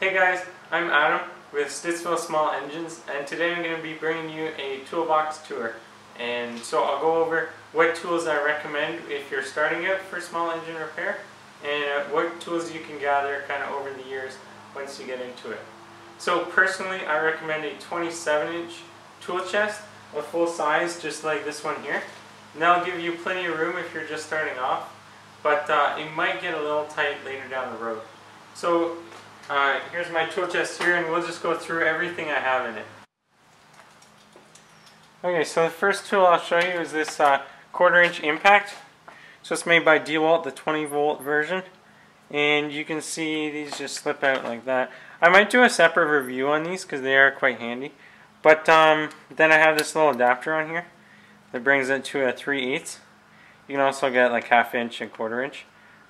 Hey guys, I'm Adam with Stittsville Small Engines, and today I'm going to be bringing you a toolbox tour. And so I'll go over what tools I recommend if you're starting out for small engine repair, and what tools you can gather kind of over the years once you get into it. So personally, I recommend a 27-inch tool chest, a full size, just like this one here. And that'll give you plenty of room if you're just starting off, but it might get a little tight later down the road. So here's my tool chest here, and we'll just go through everything I have in it. Okay, so the first tool I'll show you is this 1/4-inch impact. So it's made by DeWalt, the 20-volt version, and you can see these just slip out like that. I might do a separate review on these because they are quite handy. But then I have this little adapter on here that brings it to a 3/8. You can also get like 1/2 inch and 1/4 inch.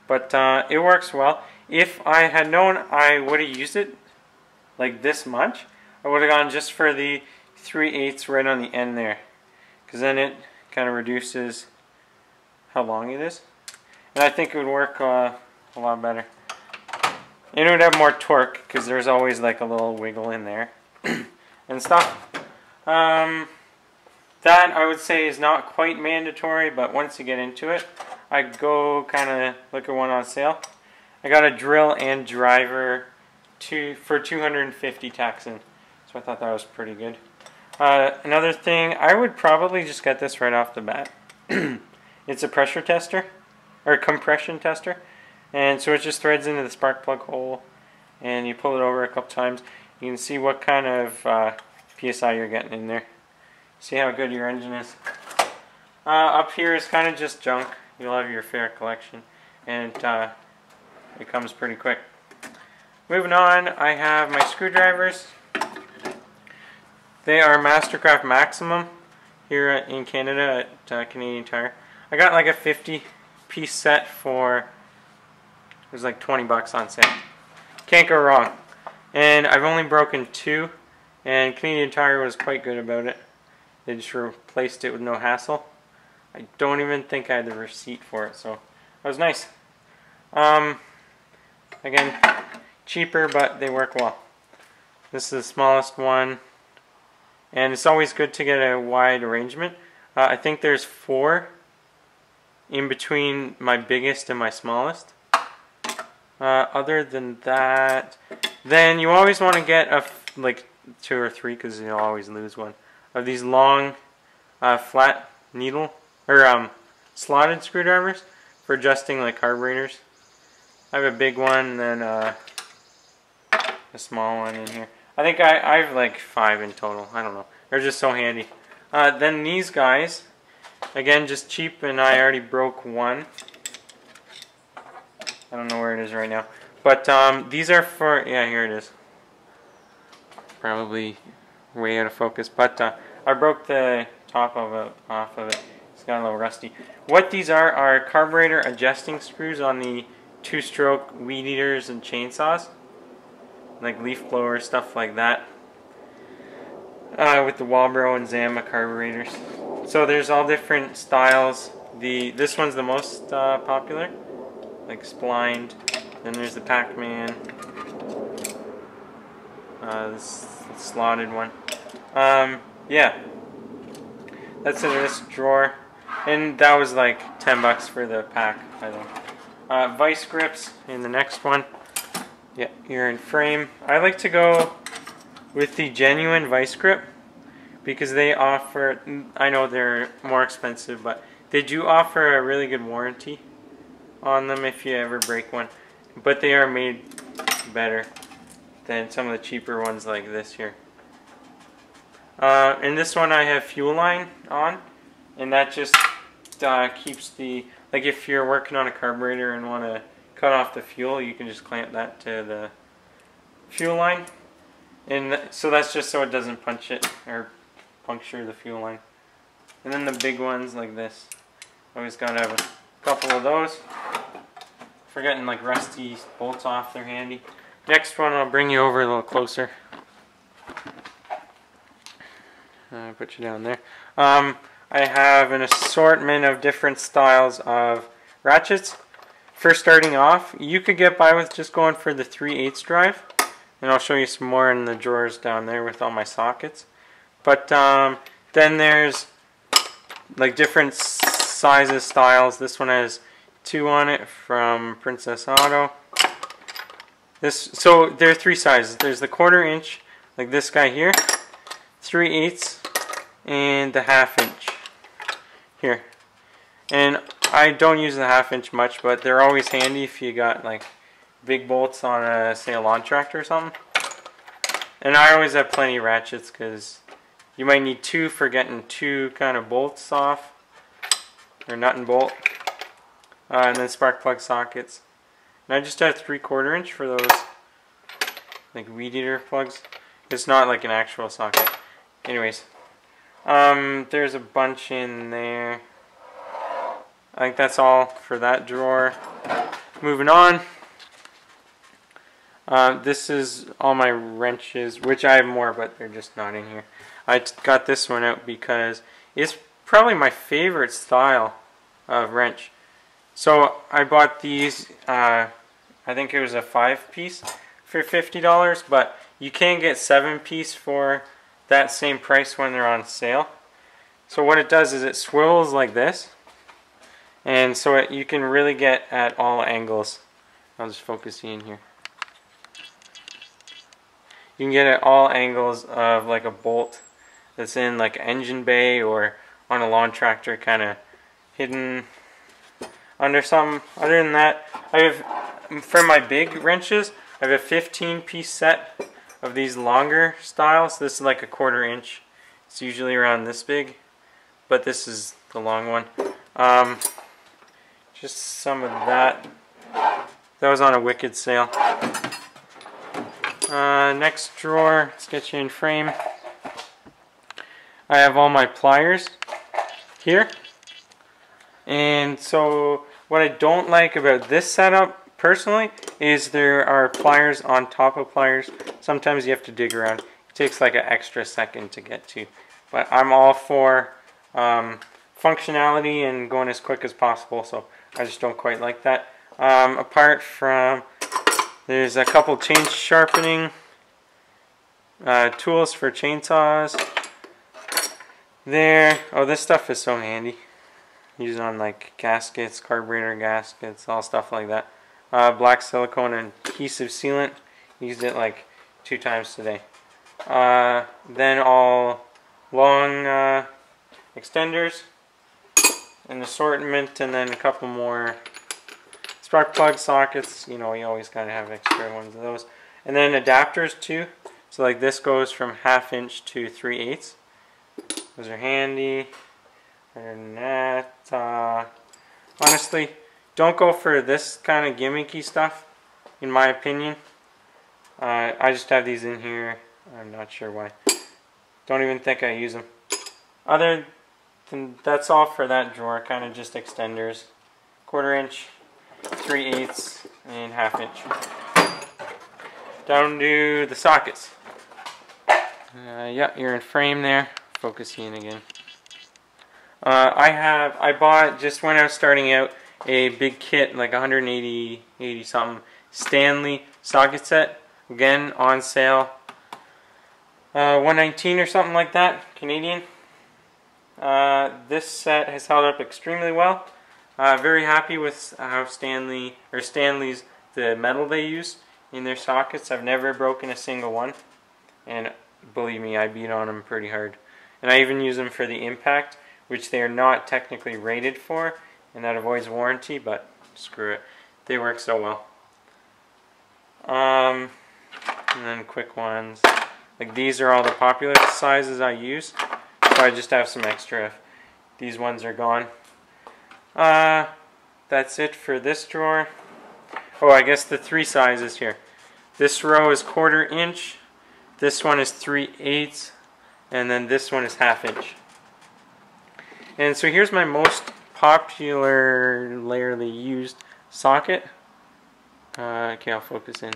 But it works well. If I had known I would have used it like this much, I would have gone just for the 3/8 right on the end there, because then it kind of reduces how long it is, and I think it would work a lot better. And it would have more torque because there's always like a little wiggle in there and stuff. That I would say is not quite mandatory, but once you get into it, I go kind of look at one on sale. I got a drill and driver for 250 tacks in, so I thought that was pretty good. Another thing, I would probably just get this right off the bat. It's a pressure tester, or compression tester, and so it just threads into the spark plug hole, and you pull it over a couple times. You can see what kind of PSI you're getting in there. See how good your engine is. Up here is kind of just junk. You'll have your fair collection, and it comes pretty quick. Moving on, I have my screwdrivers. They are Mastercraft Maximum here in Canada at Canadian Tire. I got like a 50-piece set for, it was like 20 bucks on sale. Can't go wrong. And I've only broken 2, and Canadian Tire was quite good about it. They just replaced it with no hassle. I don't even think I had the receipt for it, so that was nice. Again, cheaper, but they work well. This is the smallest one, and it's always good to get a wide arrangement. I think there's 4 in between my biggest and my smallest. Other than that, then you always want to get like 2 or 3, because you'll always lose one, of these long flat needle or slotted screwdrivers for adjusting like carburetors. I have a big one and then a small one in here. I think I have like 5 in total. I don't know. They're just so handy. Then these guys, again, just cheap, and I already broke one. I don't know where it is right now. But these are for, yeah, here it is. Probably way out of focus. But I broke the top of it off of it. It's got a little rusty. What these are carburetor adjusting screws on the 2-stroke weed eaters and chainsaws, like leaf blowers, stuff like that, with the Walbro and Zama carburetors. So there's all different styles. This one's the most popular, like splined. Then there's the Pac-Man, this slotted one. Yeah, that's in this drawer, and that was like 10 bucks for the pack, I think. Vice grips in the next one. Yeah, you're in frame. I like to go with the genuine vice grip because they offer, I know they're more expensive, but they do offer a really good warranty on them if you ever break one. But they are made better than some of the cheaper ones like this here. In this one I have fuel line on, and that just keeps the, like if you're working on a carburetor and want to cut off the fuel, you can just clamp that to the fuel line, and so that's just so it doesn't punch it or puncture the fuel line. And then the big ones like this, always gotta have a couple of those. For getting like rusty bolts off, they're handy. Next one, I'll bring you over a little closer. Put you down there. I have an assortment of different styles of ratchets. For starting off, you could get by with just going for the 3/8 drive, and I'll show you some more in the drawers down there with all my sockets. But then there's like different sizes, styles. This one has 2 on it from Princess Auto. So there are 3 sizes. There's the 1/4 inch, like this guy here, 3/8, and the 1/2 inch here. And I don't use the 1/2 inch much, but they're always handy if you got like big bolts on a, say, a lawn tractor or something. And I always have plenty of ratchets because you might need 2 for getting 2 kind of bolts off, or nut and bolt. And then spark plug sockets. And I just have 3/4 inch for those like weed eater plugs. It's not like an actual socket. Anyways, there's a bunch in there. I think that's all for that drawer. Moving on. This is all my wrenches, which I have more, but they're just not in here. I got this one out because it's probably my favorite style of wrench. So I bought these, I think it was a 5-piece for $50, but you can get 7-piece for that same price when they're on sale. So what it does is it swivels like this, and so you can really get at all angles. I'll just focus you in here. You can get at all angles of like a bolt that's in like an engine bay or on a lawn tractor, kind of hidden under something. Other than that, I have, for my big wrenches, I have a 15-piece set of these longer styles. This is like a 1/4 inch. It's usually around this big, but this is the long one. Just some of that. That was on a wicked sale. Next drawer, let's get you in frame. I have all my pliers here. And so what I don't like about this setup personally is there are pliers on top of pliers. Sometimes you have to dig around. It takes like an extra second to get to. But I'm all for functionality and going as quick as possible, so I just don't quite like that. Apart from, there's a couple chain sharpening tools for chainsaws. There. Oh, this stuff is so handy. Use it on like gaskets, carburetor gaskets, all stuff like that. Black silicone and adhesive sealant. Used it like 2 times today. Then all long extenders, an assortment, and then a couple more spark plug sockets. You know, you always kind of have extra ones of those. And then adapters too. So like this goes from 1/2 inch to 3/8. Those are handy. Other than that, honestly, don't go for this kind of gimmicky stuff, in my opinion. I just have these in here. I'm not sure why. Don't even think I use them. Other than that's all for that drawer. Kind of just extenders. 1/4 inch, 3/8, and 1/2 inch. Down to the sockets. Yeah, you're in frame there. Focus you in again. I bought, just when I was starting out, a big kit, like 180 something, Stanley Socket Set, again on sale, $119 or something like that, Canadian. This set has held up extremely well. Very happy with how Stanley's, the metal they use in their sockets. I've never broken a single one, and believe me, I beat on them pretty hard. And I even use them for the impact, which they are not technically rated for, and that avoids warranty, but screw it. They work so well. And then quick ones. Like these are all the popular sizes I use, so I just have some extra if these ones are gone. That's it for this drawer. Oh, I guess the 3 sizes here. This row is 1/4 inch, this one is 3/8, and then this one is 1/2 inch. And so here's my most popularly used socket. Okay, I'll focus in.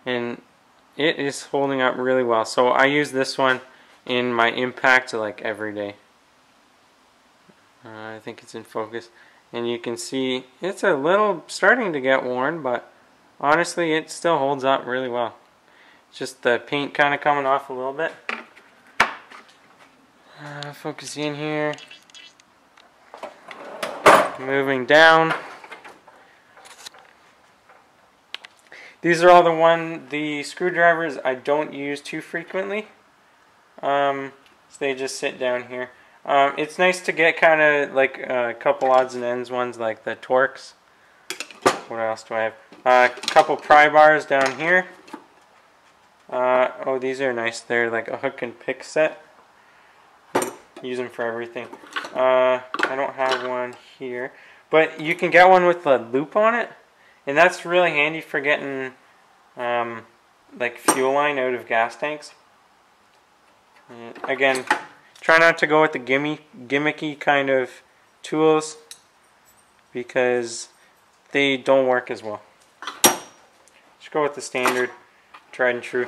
And it is holding up really well. So I use this one in my impact like every day. I think it's in focus. And you can see it's a little starting to get worn, but honestly, it still holds up really well. It's just the paint kind of coming off a little bit. Focus in here. Moving down. These are all the screwdrivers I don't use too frequently. So they just sit down here. It's nice to get kind of like a couple odds and ends ones, like the Torx. What else do I have? A couple Pry Bars down here. Oh, these are nice. They're like a hook and pick set. Use them for everything. I don't have one here, but you can get one with a loop on it, and that's really handy for getting like fuel line out of gas tanks. And again, try not to go with the gimmicky kind of tools because they don't work as well. Just go with the standard, tried and true.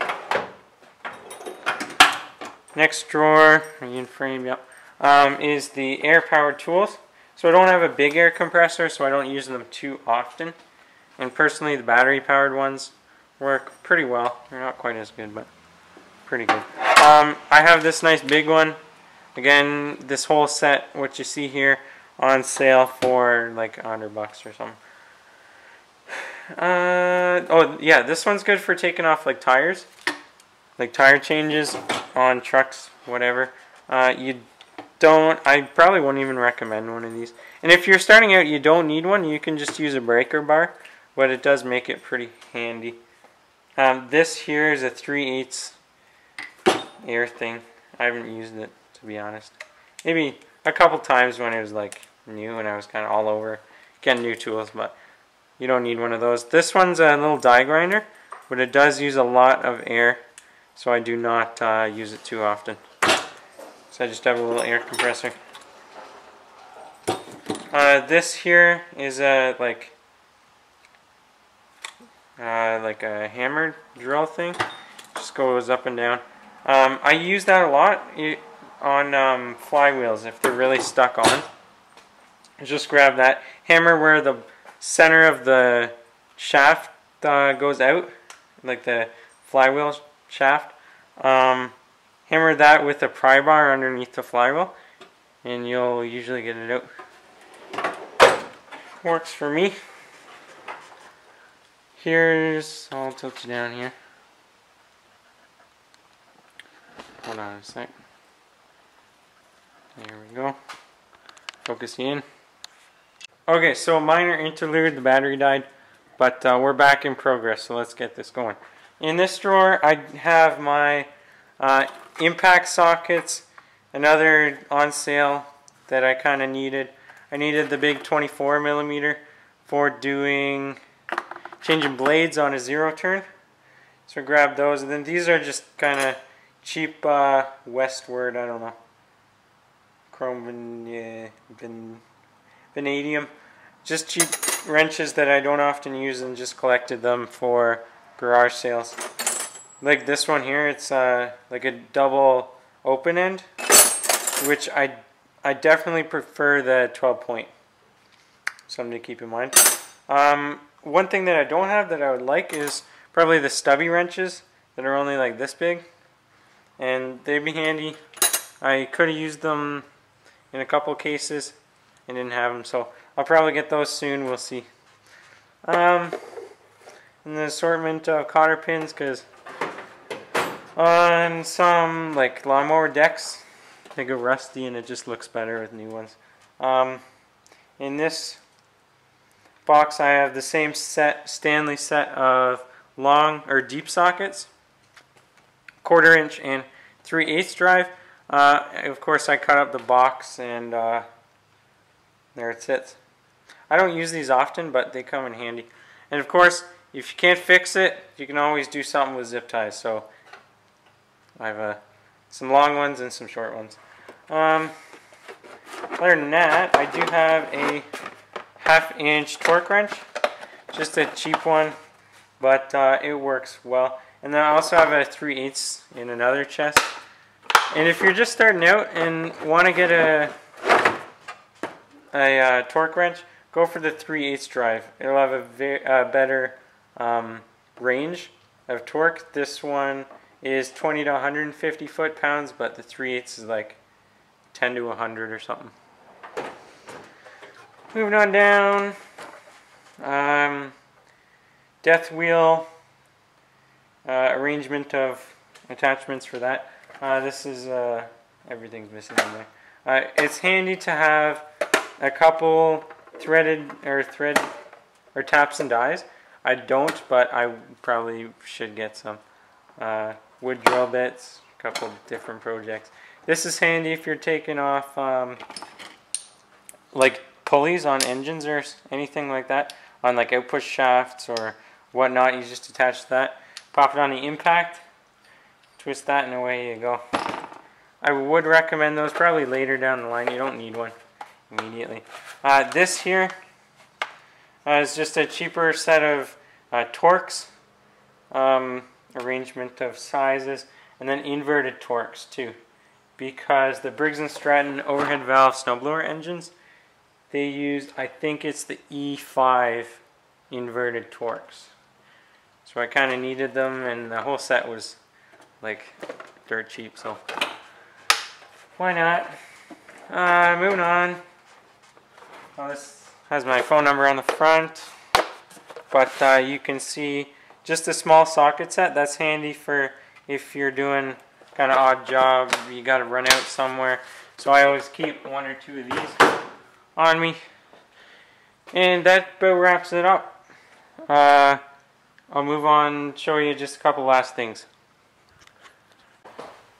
Next drawer, in frame, yep, is the air-powered tools. So I don't have a big air compressor, so I don't use them too often. And personally, the battery-powered ones work pretty well. They're not quite as good, but pretty good. I have this nice big one. Again, this whole set, what you see here, on sale for like $100 or something. Oh yeah, this one's good for taking off like tires. Like tire changes on trucks, whatever. I probably wouldn't even recommend one of these. And if you're starting out, you don't need one. You can just use a breaker bar, but it does make it pretty handy. This here is a 3/8 air thing. I haven't used it, to be honest. Maybe a couple times when it was like new and I was kind of all over getting new tools, but you don't need one of those. This one's a little die grinder, but it does use a lot of air. So I do not use it too often. So I just have a little air compressor. This here is like a hammer drill thing. Just goes up and down. I use that a lot on flywheels if they're really stuck on. Just grab that hammer where the center of the shaft goes out, like the flywheel shaft. Hammer that with a pry bar underneath the flywheel and you'll usually get it out. Works for me. I'll tilt you down here. Hold on a sec. There we go. Focus in. Okay, so a minor interlude, the battery died, but we're back in progress, so let's get this going. In this drawer, I have my impact sockets, another on sale that I kind of needed. I needed the big 24mm for changing blades on a zero turn. So I grabbed those, and then these are just kind of cheap Westward, I don't know, chrome vanadium. Just cheap wrenches that I don't often use and just collected them for garage sales. Like this one here, it's like a double open end, which I definitely prefer the 12-point. Something to keep in mind. One thing that I don't have that I would like is probably the stubby wrenches that are only like this big, and they'd be handy. I could have used them in a couple cases and didn't have them, so I'll probably get those soon. We'll see. And the assortment of cotter pins, because on some like lawnmower decks they go rusty and it just looks better with new ones. In this box I have the same Stanley set of long or deep sockets, 1/4 inch and 3/8 drive. Of course I cut up the box and there it sits. I don't use these often, but they come in handy. And of course, if you can't fix it, you can always do something with zip ties. So I have some long ones and some short ones. Other than that, I do have a 1/2 inch torque wrench, just a cheap one, but it works well. And then I also have a 3/8 in another chest. And if you're just starting out and want to get a torque wrench, go for the 3/8 drive. It'll have a better range of torque. This one is 20 to 150 foot-pounds, but the 3/8 is like 10 to 100 or something. Moving on down, death wheel, arrangement of attachments for that. This is, everything's missing in there. It's handy to have a couple threaded or taps and dies. I don't, but I probably should get some. Wood drill bits, a couple of different projects. This is handy if you're taking off like pulleys on engines or anything like that, on like outpush shafts or whatnot. You just attach that, pop it on the impact, twist that, and away you go. I would recommend those probably later down the line. You don't need one immediately. This here is just a cheaper set of torques, arrangement of sizes, and then inverted torques too, because the Briggs & Stratton overhead valve snowblower engines, they used, I think it's the E5 inverted torques. So I kind of needed them, and the whole set was like dirt cheap, so why not? Moving on. Oh, this has my phone number on the front, but you can see just a small socket set. That's handy for if you're doing kind of odd job, you got to run out somewhere. So I always keep 1 or 2 of these on me. And that about wraps it up. I'll move on, show you just a couple last things.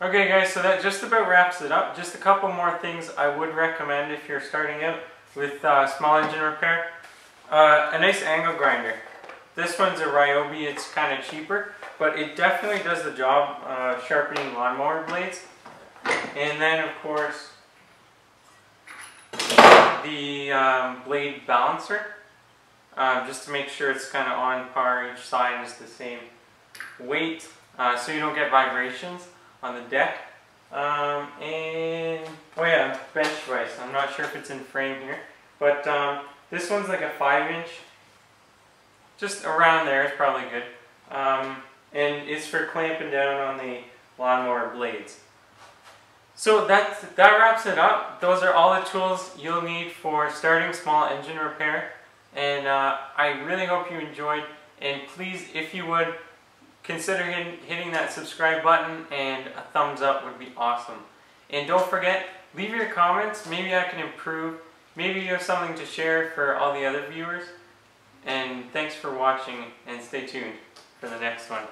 Okay guys, so that just about wraps it up. Just a couple more things I would recommend if you're starting out with small engine repair. A nice angle grinder. This one's a Ryobi, it's kind of cheaper, but it definitely does the job sharpening lawnmower blades. And then of course, the blade balancer, just to make sure it's kind of on par, each side is the same weight, so you don't get vibrations on the deck. And oh yeah, bench vise. I'm not sure if it's in frame here, but this one's like a 5-inch. Just around there is probably good, and it's for clamping down on the lawnmower blades. So that wraps it up. Those are all the tools you'll need for starting small engine repair, and I really hope you enjoyed. And please, if you would, consider hitting that subscribe button, and a thumbs up would be awesome. And don't forget, leave your comments. Maybe I can improve. Maybe you have something to share for all the other viewers. And thanks for watching, and stay tuned for the next one.